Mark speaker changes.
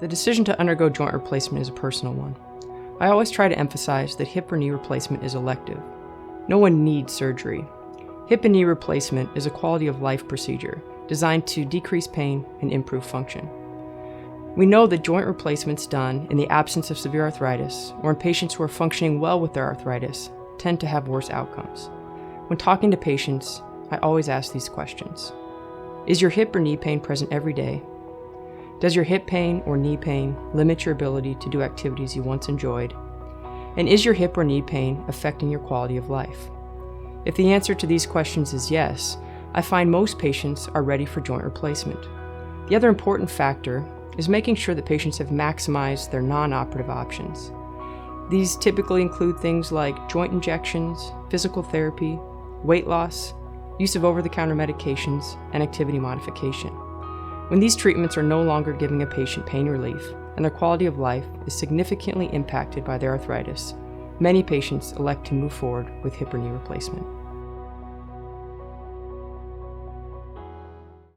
Speaker 1: The decision to undergo joint replacement is a personal one. I always try to emphasize that hip or knee replacement is elective. No one needs surgery. Hip and knee replacement is a quality of life procedure designed to decrease pain and improve function. We know that joint replacements done in the absence of severe arthritis or in patients who are functioning well with their arthritis tend to have worse outcomes. When talking to patients, I always ask these questions. Is your hip or knee pain present every day? Does your hip pain or knee pain limit your ability to do activities you once enjoyed? And is your hip or knee pain affecting your quality of life? If the answer to these questions is yes, I find most patients are ready for joint replacement. The other important factor is making sure that patients have maximized their non-operative options. These typically include things like joint injections, physical therapy, weight loss, use of over-the-counter medications, and activity modification. When these treatments are no longer giving a patient pain relief and their quality of life is significantly impacted by their arthritis, many patients elect to move forward with hip or knee replacement.